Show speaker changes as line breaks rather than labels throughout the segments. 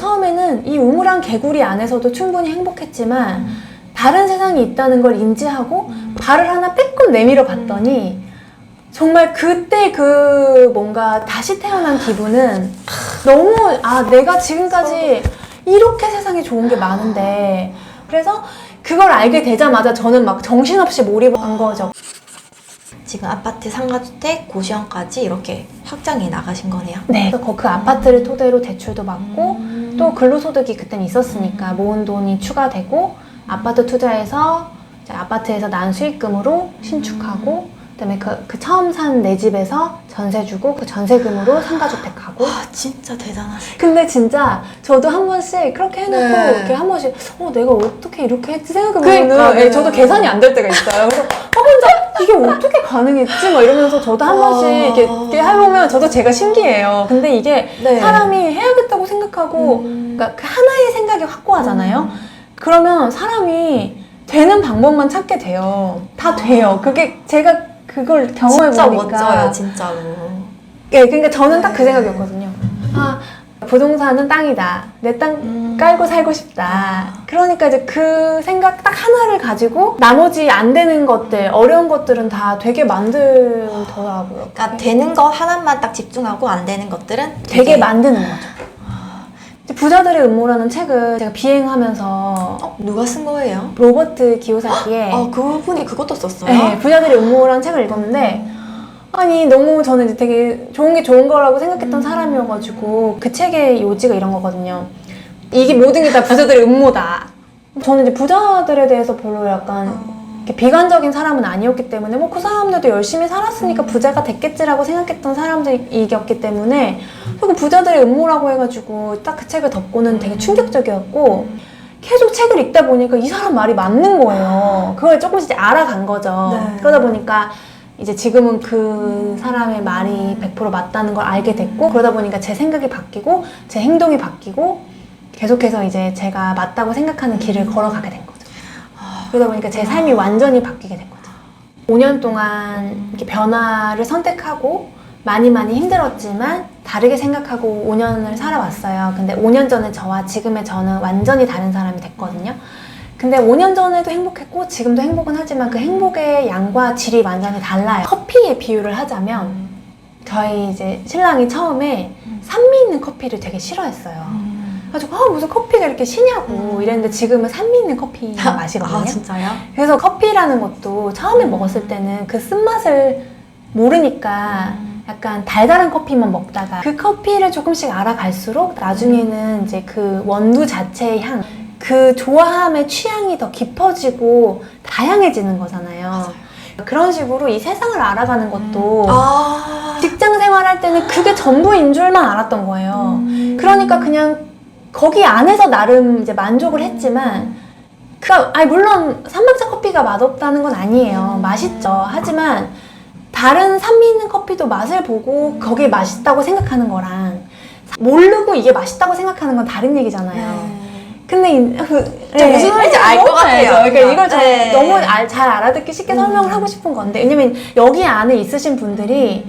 처음에는 이 우물안 개구리 안에서도 충분히 행복했지만 다른 세상이 있다는 걸 인지하고 발을 하나 빼꼼 내밀어 봤더니 정말 그때 그 뭔가 다시 태어난 기분은 너무 내가 지금까지 이렇게 세상에 좋은 게 많은데, 그래서 그걸 알게 되자마자 저는 막 정신없이 몰입한 거죠.
지금 아파트 상가주택 고시원까지 이렇게 확장해 나가신 거네요?
네. 그래서 그 아파트를 토대로 대출도 받고 또 근로소득이 그때는 있었으니까 모은 돈이 추가되고 아파트 투자해서 이제 아파트에서 난 수익금으로 신축하고 그다음에 그 처음 산 내 집에서 전세 주고 그 전세금으로 상가주택 가고.
진짜 대단하시다.
근데 진짜 저도 한 번씩 그렇게 해놓고 이렇게 한 번씩 내가 어떻게 이렇게 했지 생각해보면 저도 계산이 안 될 때가 있어요. 그래서 혼자 이게 어떻게 가능했지? 막 이러면서 저도 한 번씩 이렇게 해보면 저도 제가 신기해요. 근데 이게 사람이 해야겠다고 생각하고 그러니까 그 하나의 생각이 확고하잖아요. 그러면 사람이 되는 방법만 찾게 돼요. 다 돼요. 그게 제가 그걸 경험해보니까
진짜 멋져요, 진짜로.
예, 그러니까 저는 딱 그 생각이었거든요. 부동산은 땅이다. 내 땅 깔고 살고 싶다. 그러니까 이제 그 생각 딱 하나를 가지고 나머지 안 되는 것들, 어려운 것들은 다 되게 만들더라고요.
그러니까 되는 거 하나만 딱 집중하고 안 되는 것들은
되게 만드는 거죠. 부자들의 음모라는 책을 제가 비행하면서
누가 쓴 거예요?
로버트 기요사키의
그분이 그것도 썼어요?
네, 부자들의 음모라는 책을 읽었는데 아니 너무 저는 이제 되게 좋은 게 좋은 거라고 생각했던 사람이어가지고 그 책의 요지가 이런 거거든요. 이게 모든 게 다 부자들의 음모다. 저는 이제 부자들에 대해서 별로 약간 이렇게 비관적인 사람은 아니었기 때문에 그 사람들도 열심히 살았으니까 부자가 됐겠지라고 생각했던 사람들이었기 때문에 그 부자들의 음모라고 해가지고 딱 그 책을 덮고는 되게 충격적이었고 계속 책을 읽다 보니까 이 사람 말이 맞는 거예요. 그걸 조금씩 알아간 거죠. 그러다 보니까 이제 지금은 그 사람의 말이 100% 맞다는 걸 알게 됐고 그러다 보니까 제 생각이 바뀌고 제 행동이 바뀌고 계속해서 이제 제가 맞다고 생각하는 길을 걸어가게 된 거죠. 그러다 보니까 제 삶이 완전히 바뀌게 된 거죠. 5년 동안 이렇게 변화를 선택하고 많이 힘들었지만 다르게 생각하고 5년을 살아왔어요. 근데 5년 전에 저와 지금의 저는 완전히 다른 사람이 됐거든요. 근데 5년 전에도 행복했고 지금도 행복은 하지만 그 행복의 양과 질이 완전히 달라요. 커피에 비유를 하자면 저희 이제 신랑이 처음에 산미 있는 커피를 되게 싫어했어요. 그래가지고 무슨 커피가 이렇게 시냐고 이랬는데 지금은 산미 있는 커피 마시거든요.
진짜요?
그래서 커피라는 것도 처음에 먹었을 때는 그 쓴맛을 모르니까 약간 달달한 커피만 먹다가 그 커피를 조금씩 알아갈수록 나중에는 이제 그 원두 자체의 향, 그 좋아함의 취향이 더 깊어지고 다양해지는 거잖아요. 맞아요. 그런 식으로 이 세상을 알아가는 것도 직장 생활할 때는 그게 전부인 줄만 알았던 거예요. 그러니까 그냥 거기 안에서 나름 이제 만족을 했지만 물론 삼박자 커피가 맛없다는 건 아니에요. 맛있죠. 하지만 다른 산미 있는 커피도 맛을 보고 거기에 맛있다고 생각하는 거랑 모르고 이게 맛있다고 생각하는 건 다른 얘기잖아요. 근데
무슨 말인지 알 것 같아요.
그러니까 이걸 너무 잘 알아듣기 쉽게 설명을 하고 싶은 건데 왜냐면 여기 안에 있으신 분들이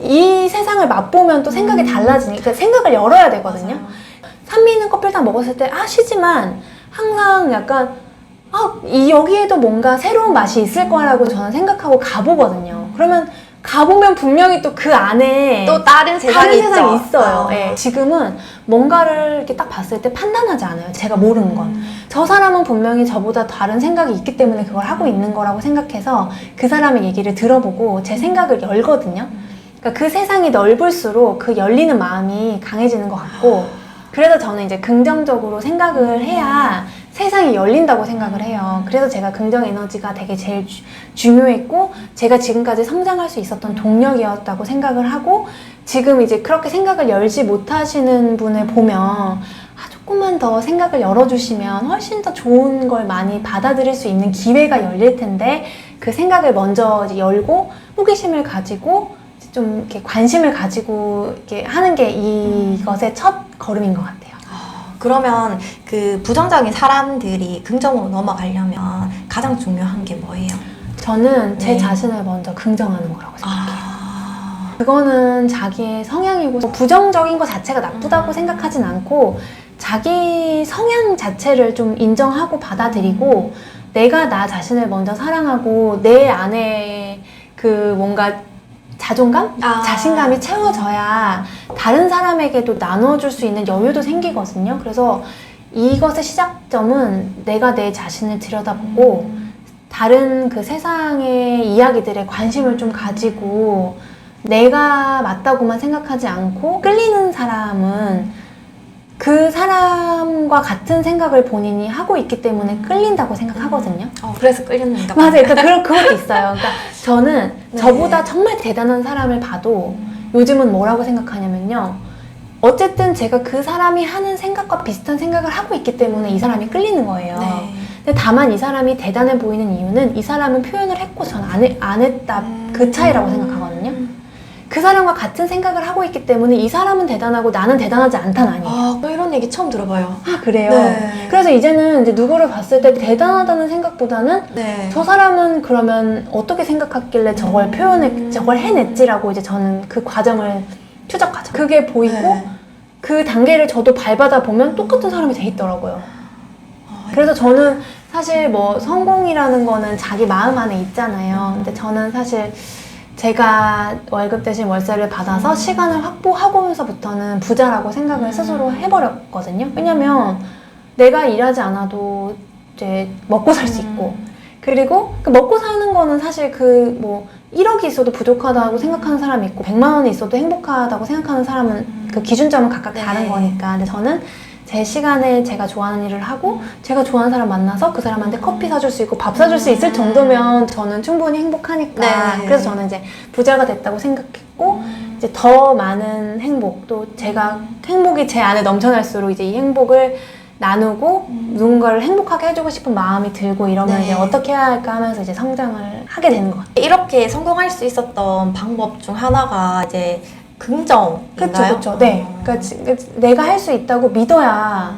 이 세상을 맛보면 또 생각이 달라지니까 생각을 열어야 되거든요. 산미 있는 커피를 딱 먹었을 때 쉬지만 항상 약간 여기에도 뭔가 새로운 맛이 있을 거라고 저는 생각하고 가보거든요. 그러면 가보면 분명히 또 그 안에
또 다른 세상이
있어요. 네. 지금은 뭔가를 이렇게 딱 봤을 때 판단하지 않아요. 제가 모르는 건. 저 사람은 분명히 저보다 다른 생각이 있기 때문에 그걸 하고 있는 거라고 생각해서 그 사람의 얘기를 들어보고 제 생각을 열거든요. 그러니까 그 세상이 넓을수록 그 열리는 마음이 강해지는 것 같고 그래서 저는 이제 긍정적으로 생각을 해야 세상이 열린다고 생각을 해요. 그래서 제가 긍정 에너지가 되게 제일 중요했고 제가 지금까지 성장할 수 있었던 동력이었다고 생각을 하고 지금 이제 그렇게 생각을 열지 못하시는 분을 보면 조금만 더 생각을 열어주시면 훨씬 더 좋은 걸 많이 받아들일 수 있는 기회가 열릴 텐데 그 생각을 먼저 이제 열고 호기심을 가지고 좀 이렇게 관심을 가지고 이렇게 하는 게 이것의 첫 걸음인 것 같아요.
그러면 그 부정적인 사람들이 긍정으로 넘어가려면 가장 중요한 게 뭐예요?
저는 제 자신을 먼저 긍정하는 거라고 생각해요. 그거는 자기의 성향이고 부정적인 것 자체가 나쁘다고 생각하진 않고 자기 성향 자체를 좀 인정하고 받아들이고 내가 나 자신을 먼저 사랑하고 내 안에 그 뭔가 자존감? 자신감이 채워져야 다른 사람에게도 나눠줄 수 있는 여유도 생기거든요. 그래서 이것의 시작점은 내가 내 자신을 들여다보고 다른 그 세상의 이야기들에 관심을 좀 가지고 내가 맞다고만 생각하지 않고 끌리는 사람은 그 사람과 같은 생각을 본인이 하고 있기 때문에 끌린다고 생각하거든요.
그래서 끌렸는가
맞아요. 그러니까 그것도 있어요. 그러니까 저는
네.
저보다 정말 대단한 사람을 봐도 요즘은 뭐라고 생각하냐면요. 어쨌든 제가 그 사람이 하는 생각과 비슷한 생각을 하고 있기 때문에 이 사람이 끌리는 거예요.
네.
근데 다만 이 사람이 대단해 보이는 이유는 이 사람은 표현을 했고 저는 안 했다 그 차이라고 생각하거든요. 그 사람과 같은 생각을 하고 있기 때문에 이 사람은 대단하고 나는 대단하지 않다는 아니에요.
이런 얘기 처음 들어봐요.
그래요?
네.
그래서 이제는 이제 누구를 봤을 때 대단하다는 생각보다는
네.
저 사람은 그러면 어떻게 생각했길래 저걸 저걸 해냈지라고 이제 저는 그 과정을 추적하죠. 그게 보이고
네.
그 단계를 저도 밟아다 보면 똑같은 사람이 돼 있더라고요. 그래서 저는 사실 뭐 성공이라는 거는 자기 마음 안에 있잖아요. 근데 저는 사실 제가 월급 대신 월세를 받아서 시간을 확보하고면서부터는 부자라고 생각을 스스로 해버렸거든요. 왜냐면 내가 일하지 않아도 이제 먹고 살 수 있고 그리고 그 먹고 사는 거는 사실 그 뭐 1억이 있어도 부족하다고 생각하는 사람이 있고 100만 원이 있어도 행복하다고 생각하는 사람은 그 기준점은 각각 다른 거니까. 근데 저는 제 시간에 제가 좋아하는 일을 하고 제가 좋아하는 사람 만나서 그 사람한테 커피 사줄 수 있고 밥 사줄 수 있을 정도면 저는 충분히 행복하니까.
네.
그래서 저는 이제 부자가 됐다고 생각했고 이제 더 많은 행복, 또 제가 행복이 제 안에 넘쳐날수록 이제 이 행복을 나누고 누군가를 행복하게 해주고 싶은 마음이 들고 이러면
네.
이제 어떻게 해야 할까 하면서 이제 성장을 하게 되는 것 같아요.
이렇게 성공할 수 있었던 방법 중 하나가 이제 긍정인가요?
그쵸. 네. 그러니까 내가 할 수 있다고 믿어야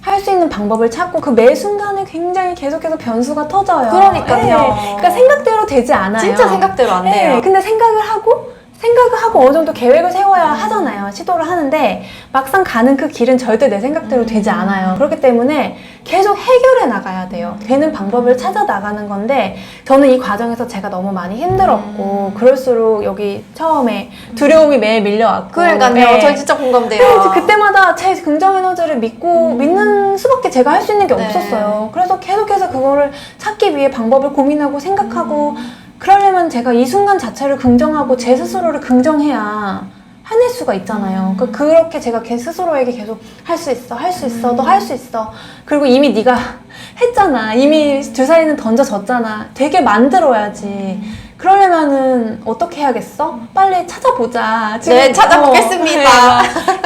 할 수 있는 방법을 찾고 그 매 순간에 굉장히 계속해서 변수가 터져요.
그러니까요.
그러니까 생각대로 되지 않아요.
진짜 생각대로 안 돼요.
근데 생각을 하고 어느 정도 계획을 세워야 하잖아요. 시도를 하는데 막상 가는 그 길은 절대 내 생각대로 되지 않아요. 그렇기 때문에 계속 해결해 나가야 돼요. 되는 방법을 찾아 나가는 건데 저는 이 과정에서 제가 너무 많이 힘들었고 그럴수록 여기 처음에 두려움이 매일 밀려왔고
그러니까요.
네.
저 진짜 공감돼요.
그래서 그때마다 제 긍정 에너지를 믿는 수밖에 제가 할 수 있는 게
네.
없었어요. 그래서 계속해서 그거를 찾기 위해 방법을 고민하고 생각하고 그러려면 제가 이 순간 자체를 긍정하고 제 스스로를 긍정해야 해낼 수가 있잖아요. 그러니까 그렇게 제가 제 스스로에게 계속 할 수 있어, 너 할 수 있어. 그리고 이미 네가 했잖아. 이미 주사위는 던져졌잖아. 되게 만들어야지. 그러려면은 어떻게 해야겠어? 빨리 찾아보자.
네, 찾아보겠습니다.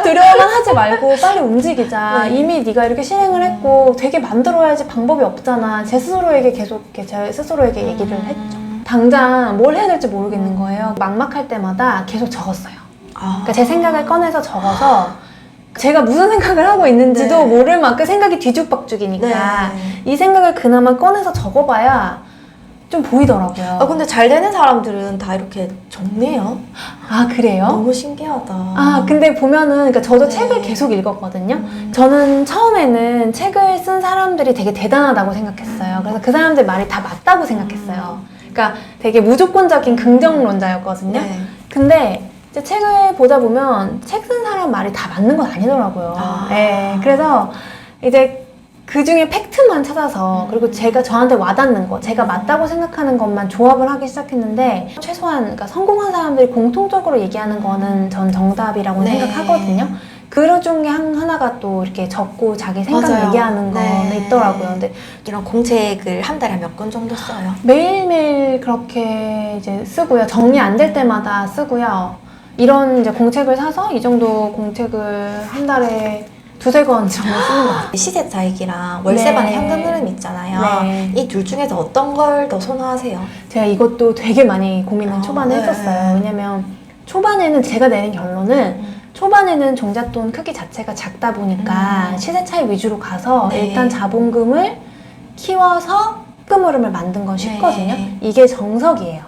두려워만 하지 말고 빨리 움직이자.
네.
이미 네가 이렇게 실행을 했고 되게 만들어야지 방법이 없잖아. 제 스스로에게 계속 이렇게 제 스스로에게 얘기를 했죠. 당장 뭘 해야 될지 모르겠는 거예요. 막막할 때마다 계속 적었어요. 그러니까 제 생각을 꺼내서 적어서 제가 무슨 생각을 하고 있는지도
네.
모를 만큼 생각이 뒤죽박죽이니까
네.
이 생각을 그나마 꺼내서 적어봐야 좀 보이더라고요.
근데 잘 되는 사람들은 다 이렇게 적네요.
그래요?
너무 신기하다.
근데 보면은, 그러니까 저도
네.
책을 계속 읽었거든요. 저는 처음에는 책을 쓴 사람들이 되게 대단하다고 생각했어요. 그래서 그 사람들 말이 다 맞다고 생각했어요. 그러니까 되게 무조건적인 긍정론자였거든요.
네.
근데 이제 책을 보다 보면 책 쓴 사람 말이 다 맞는 건 아니더라고요. 네, 그래서 이제 그 중에 팩트만 찾아서 그리고 제가 저한테 와닿는 거, 제가 맞다고 생각하는 것만 조합을 하기 시작했는데 최소한 그러니까 성공한 사람들이 공통적으로 얘기하는 거는 전 정답이라고
네.
생각하거든요. 그런 중에 하나가 또 이렇게 적고 자기 생각
맞아요.
얘기하는 거는
네.
있더라고요. 근데
이런 공책을 한 달에 몇 권 정도 써요?
매일매일 그렇게 이제 쓰고요. 정리 안 될 때마다 쓰고요. 이런 이제 공책을 사서 이 정도 공책을 한 달에 2-3권 정도 쓰는 것 같아요.
시세 차익이랑 월세반의
네.
현금 흐름 있잖아요.
네.
이 둘 중에서 어떤 걸 더 선호하세요?
제가 이것도 되게 많이 고민을 초반에
네.
했었어요. 왜냐면 초반에는 제가 내린 결론은 초반에는 종잣돈 크기 자체가 작다 보니까 시세 차익 위주로 가서
네.
일단 자본금을 키워서 현금 흐름을 만든 건 쉽거든요.
네.
이게 정석이에요.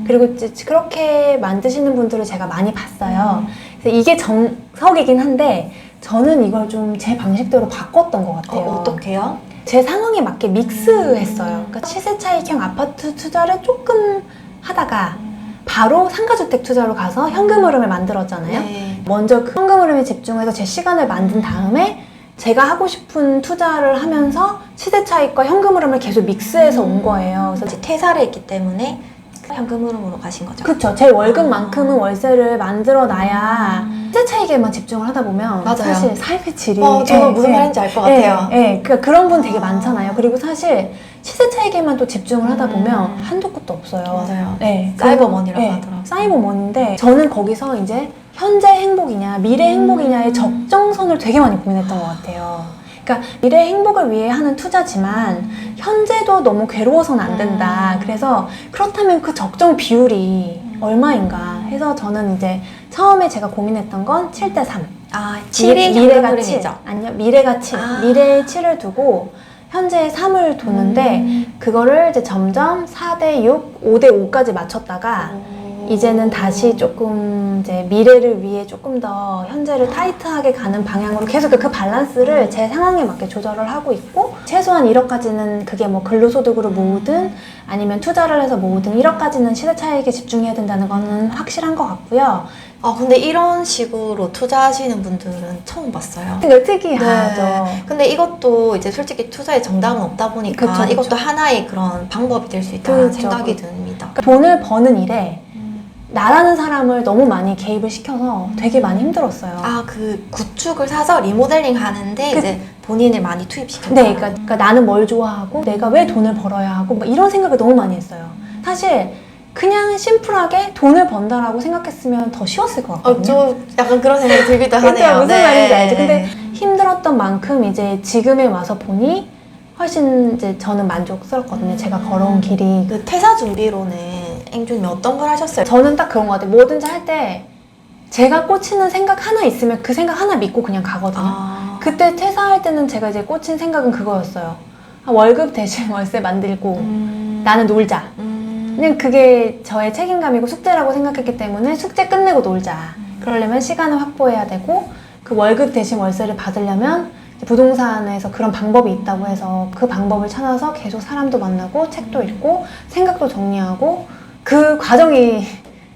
그리고 이제 그렇게 만드시는 분들을 제가 많이 봤어요. 그래서 이게 정석이긴 한데 저는 이걸 좀 제 방식대로 바꿨던 것 같아요.
어떻게요?
제 상황에 맞게 믹스했어요. 그러니까 시세 차익형 아파트 투자를 조금 하다가 바로 상가주택 투자로 가서 현금 흐름을 만들었잖아요.
네.
먼저 그 현금 흐름에 집중해서 제 시간을 만든 다음에 제가 하고 싶은 투자를 하면서 시세 차익과 현금 흐름을 계속 믹스해서 온 거예요. 그래서
이제 퇴사를 했기 때문에 현금 흐름으로 가신 거죠?
그쵸. 제 월급만큼은 월세를 만들어 놔야 시세 차익에만 집중을 하다 보면
맞아요.
사실 삶의 질이
저는 무슨 말인지 알 것 같아요.
그러니까 그런 분 되게 많잖아요. 그리고 사실 시세 차익에만 또 집중을 하다 보면 한도 끝도 없어요.
맞아요.
네,
사이버머니라고 하더라고요.
사이버머니인데 저는 거기서 이제 현재 행복이냐 미래 행복이냐의 적정선을 되게 많이 고민했던 것 같아요. 그러니까 미래 행복을 위해 하는 투자지만 현재도 너무 괴로워서는 안 된다. 그래서 그렇다면 그 적정 비율이 얼마인가 해서 저는 이제 처음에 제가 고민했던 건 7대3.
아, 7이
미래가
현금
7.
흐름이죠?
아니요, 미래가 7.
아.
미래에 7을 두고 현재에 3을 두는데 그거를 이제 점점 4대6, 5대5까지 맞췄다가 이제는 다시 조금 이제 미래를 위해 조금 더 현재를 타이트하게 가는 방향으로 계속 그 밸런스를 제 상황에 맞게 조절을 하고 있고 최소한 1억까지는 그게 뭐 근로소득으로 모으든 아니면 투자를 해서 모으든 1억까지는 시세 차익에 집중해야 된다는 거는 확실한 것 같고요.
근데 이런 식으로 투자하시는 분들은 처음 봤어요.
되게 특이하죠.
네. 근데 이것도 이제 솔직히 투자에 정답은 없다 보니까
그쵸, 그쵸.
이것도 하나의 그런 방법이 될 수 있다는
그쵸.
생각이 듭니다.
그러니까 돈을 버는 일에 나라는 사람을 너무 많이 개입을 시켜서 되게 많이 힘들었어요.
그 구축을 사서 리모델링 하는데 이제 본인을 많이 투입시켰다.
네, 그러니까 나는 뭘 좋아하고 내가 왜 돈을 벌어야 하고 막 이런 생각을 너무 많이 했어요. 사실 그냥 심플하게 돈을 번다라고 생각했으면 더 쉬웠을 것 같거든요.
저 약간 그런 생각이 들기도 하네요.
그러니까 무슨
네.
말인지 알죠? 근데 힘들었던 만큼 이제 지금에 와서 보니 훨씬 이제 저는 만족스럽거든요. 제가 걸어온 길이.
그 퇴사 준비로는 앵주님이 어떤 걸 하셨어요?
저는 딱 그런 것 같아요. 뭐든지 할 때 제가 꽂히는 생각 하나 있으면 그 생각 하나 믿고 그냥 가거든요. 그때 퇴사할 때는 제가 이제 꽂힌 생각은 그거였어요. 월급 대신 월세 만들고 나는 놀자. 그냥 그게 저의 책임감이고 숙제라고 생각했기 때문에 숙제 끝내고 놀자. 그러려면 시간을 확보해야 되고 그 월급 대신 월세를 받으려면 부동산에서 그런 방법이 있다고 해서 그 방법을 찾아서 계속 사람도 만나고 책도 읽고 생각도 정리하고 그 과정이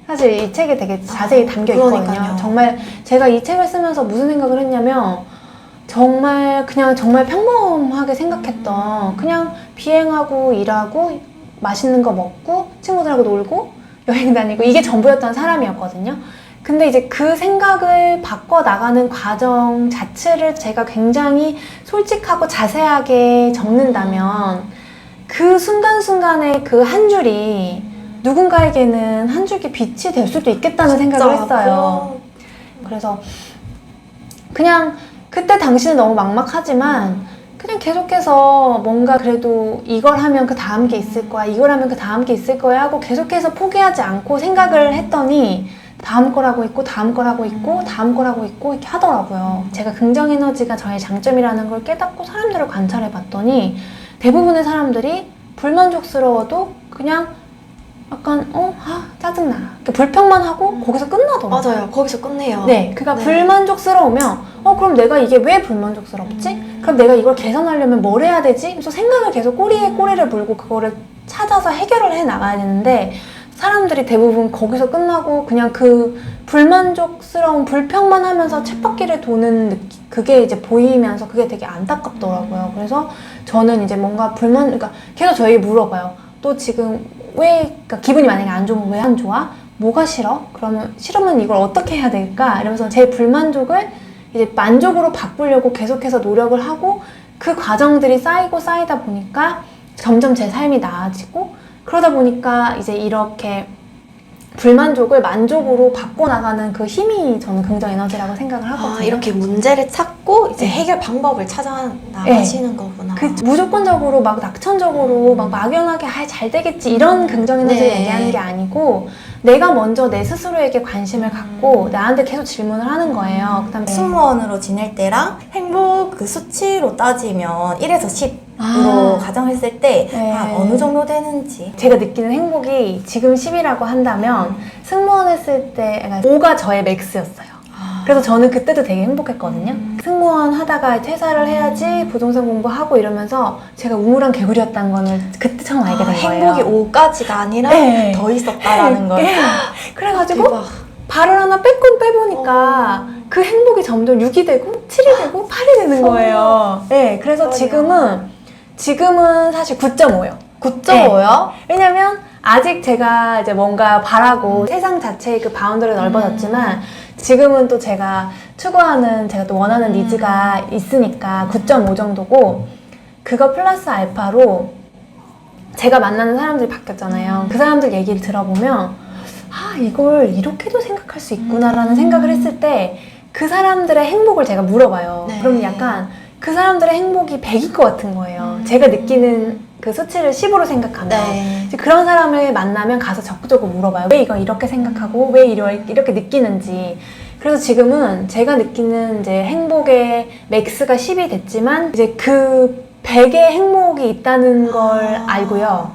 사실 이 책에 되게 자세히 담겨 있거든요.
그러니까요.
정말 제가 이 책을 쓰면서 무슨 생각을 했냐면 정말 평범하게 생각했던 그냥 비행하고 일하고 맛있는 거 먹고 친구들하고 놀고 여행 다니고 이게 전부였던 사람이었거든요. 근데 이제 그 생각을 바꿔나가는 과정 자체를 제가 굉장히 솔직하고 자세하게 적는다면 그 순간순간의 그 한 줄이 누군가에게는 한 줄기 빛이 될 수도 있겠다는 생각을 했어요. 그래서 그냥 그때 당시는 너무 막막하지만 그냥 계속해서 뭔가 그래도 이걸 하면 그 다음 게 있을 거야, 이걸 하면 그 다음 게 있을 거야 하고 계속해서 포기하지 않고 생각을 했더니 다음 거라고 있고 다음 거라고 있고 다음 거라고 있고 이렇게 하더라고요. 제가 긍정 에너지가 저의 장점이라는 걸 깨닫고 사람들을 관찰해 봤더니 대부분의 사람들이 불만족스러워도 그냥 약간 짜증나 이렇게 불평만 하고 거기서 끝나더라고요.
맞아요. 거기서 끝내요.
네, 그러니까
네.
불만족스러우면 그럼 내가 이게 왜 불만족스럽지? 그럼 내가 이걸 개선하려면 뭘 해야 되지? 그래서 생각을 계속 꼬리에 꼬리를 물고 그거를 찾아서 해결을 해 나가야 되는데 사람들이 대부분 거기서 끝나고 그냥 그 불만족스러운 불평만 하면서 쳇바퀴를 도는 느낌, 그게 이제 보이면서 그게 되게 안타깝더라고요. 그래서 저는 이제 뭔가 그러니까 계속 저에게 물어봐요. 또 지금 그러니까 기분이 만약에 안 좋으면 왜 안 좋아? 뭐가 싫어? 그러면 싫으면 이걸 어떻게 해야 될까? 이러면서 제 불만족을 이제 만족으로 바꾸려고 계속해서 노력을 하고 그 과정들이 쌓이고 쌓이다 보니까 점점 제 삶이 나아지고 그러다 보니까 이제 이렇게 불만족을 만족으로 바꿔나가는 그 힘이 저는 긍정 에너지라고 생각을 하거든요.
이렇게 문제를 찾고 이제
네.
해결 방법을 찾아 나가시는 거구나.
무조건적으로 막 낙천적으로 막 막연하게 잘 되겠지 이런 긍정 에너지를
네.
얘기하는 게 아니고 내가 먼저 내 스스로에게 관심을 갖고 나한테 계속 질문을 하는 거예요. 그다음에
승무원으로 지낼 때랑 행복 그 수치로 따지면 1에서 10으로 가정했을 때
네.
어느 정도 되는지.
제가 느끼는 행복이 지금 10이라고 한다면 승무원 했을 때 5가 저의 맥스였어요. 그래서 저는 그때도 되게 행복했거든요. 승무원 하다가 퇴사를 해야지 부동산 공부하고 이러면서 제가 우물안 개구리였다는 거를 그때 처음 알게 된 거예요.
행복이 5까지가 아니라
네.
더 있었다라는 걸.
네. 그래가지고
대박.
발을 하나 빼꼼 빼보니까 그 행복이 점점 6이 되고 7이 되고 8이 되는 거예요. 네, 그래서 지금은 사실 9.5요.
9.5요?
왜냐면 아직 제가 이제 뭔가 바라고 세상 자체의 그 바운더리가 넓어졌지만 지금은 또 제가 추구하는 제가 또 원하는 니즈가 있으니까 9.5 정도고 그거 플러스 알파로 제가 만나는 사람들이 바뀌었잖아요. 그 사람들 얘기를 들어보면 아, 이걸 이렇게도 생각할 수 있구나라는 생각을 했을 때 그 사람들의 행복을 제가 물어봐요.
네.
그럼 약간 그 사람들의 행복이 100일 것 같은 거예요. 제가 느끼는 그 수치를 10으로 생각하면.
네.
이제 그런 사람을 만나면 가서 적극적으로 물어봐요. 왜 이걸 이렇게 생각하고 왜 이렇게 느끼는지. 그래서 지금은 제가 느끼는 이제 행복의 맥스가 10이 됐지만 이제 그 100의 행복이 있다는 걸 알고요.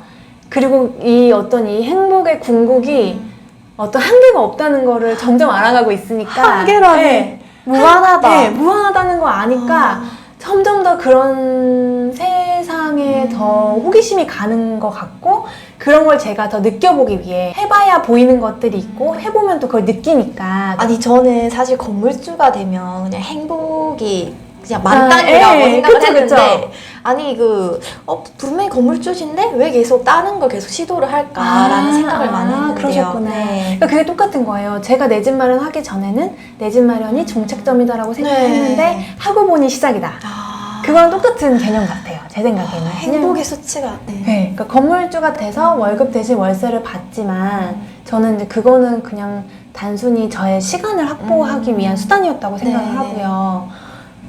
그리고 이 행복의 궁극이 어떤 한계가 없다는 거를 점점 알아가고 있으니까
한계라니.
네.
무한하다.
네, 무한하다는 거 아니까 점점 더 그런 세상에 더 호기심이 가는 것 같고 그런 걸 제가 더 느껴보기 위해 해봐야 보이는 것들이 있고 해보면 또 그걸 느끼니까
아니 저는 사실 건물주가 되면 그냥 행복이 그냥 만땅이라고
예,
생각을
그쵸,
했는데
그쵸.
아니 분명히 건물주신데 왜 계속 다른 걸 계속 시도를 할까라는 생각을 많이 했는데요.
그러셨구나.
네.
그러니까 그게 똑같은 거예요. 제가 내 집 마련하기 전에는 내 집 마련이 정책점이다라고 생각했는데
네.
하고 보니 시작이다. 그건 똑같은 개념 같아요. 제 생각에는.
행복의 수치가
네, 그러니까 건물주가 돼서 월급 대신 월세를 받지만 저는 이제 그거는 그냥 단순히 저의 시간을 확보하기 위한 수단이었다고 생각을
네.
하고요.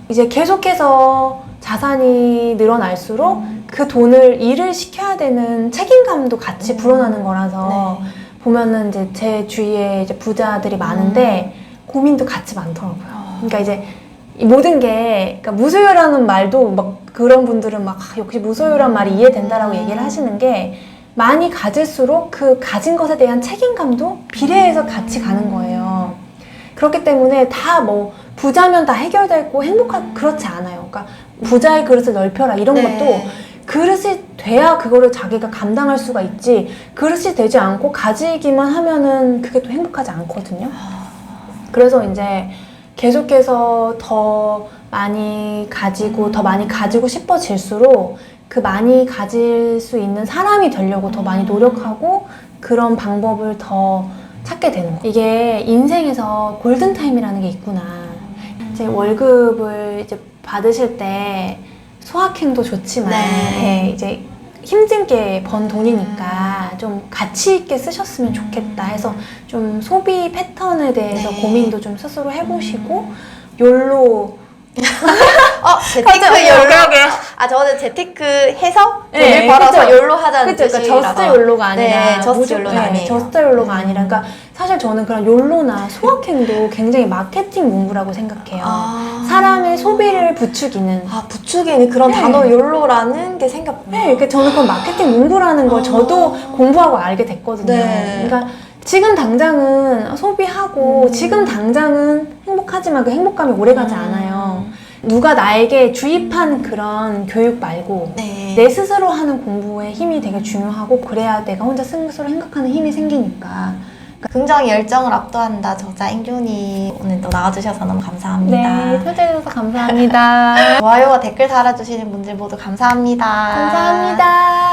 이제 계속해서 자산이 늘어날수록 그 돈을 일을 시켜야 되는 책임감도 같이 불어나는 거라서
네.
보면은 이제 제 주위에 이제 부자들이 많은데 고민도 같이 많더라고요. 그러니까 이제 이 모든 게 그러니까 무소유라는 말도 막 그런 분들은 막 역시 무소유란 말이 이해된다라고 얘기를 하시는 게 많이 가질수록 그 가진 것에 대한 책임감도 비례해서 같이 가는 거예요. 그렇기 때문에 다 뭐 부자면 다 해결되고 그렇지 않아요. 그러니까 부자의 그릇을 넓혀라 이런
네.
것도 그릇이 돼야 그거를 자기가 감당할 수가 있지 그릇이 되지 않고 가지기만 하면은 그게 또 행복하지 않거든요. 그래서 이제 계속해서 더 많이 가지고 더 많이 가지고 싶어질수록 그 많이 가질 수 있는 사람이 되려고 더 많이 노력하고 그런 방법을 더 찾게 되는 거예요. 이게 인생에서 골든타임이라는 게 있구나. 이제 월급을 이제 받으실 때 소확행도 좋지만
네.
이제 힘들게 번 돈이니까 좀 가치 있게 쓰셨으면 좋겠다 해서 좀 소비 패턴에 대해서
네.
고민도 좀 스스로 해보시고 욜로
재테크 열로. 저는 재테크 해서 돈을
네,
벌어서
그쵸.
열로 하자는
그쵸, 그러니까
뜻이라서.
저스트 욜로가 아니라
네, 저스트 욜로는
네,
아니에요.
저스트 욜로가 아니라 그러니까 사실 저는 그런 욜로나 소확행도 굉장히 마케팅 문구라고 생각해요. 사람의 소비를 부추기는
부추기는 그런
네.
단어 욜로라는 게 생겼구나.
네, 그러니까 저는 그건 마케팅 문구라는 걸 저도 공부하고 알게 됐거든요.
네.
그러니까 지금 당장은 소비하고 지금 당장은 행복하지만 그 행복감이 오래가지 않아요. 누가 나에게 주입한 그런 교육 말고
네.
내 스스로 하는 공부에 힘이 되게 중요하고 그래야 내가 혼자 스스로 생각하는 힘이 생기니까.
긍정의 열정을 압도한다 저자 앵균이 오늘 또 나와주셔서 너무 감사합니다.
네, 초대해주셔서 감사합니다.
좋아요와 댓글 달아주시는 분들 모두 감사합니다.
감사합니다.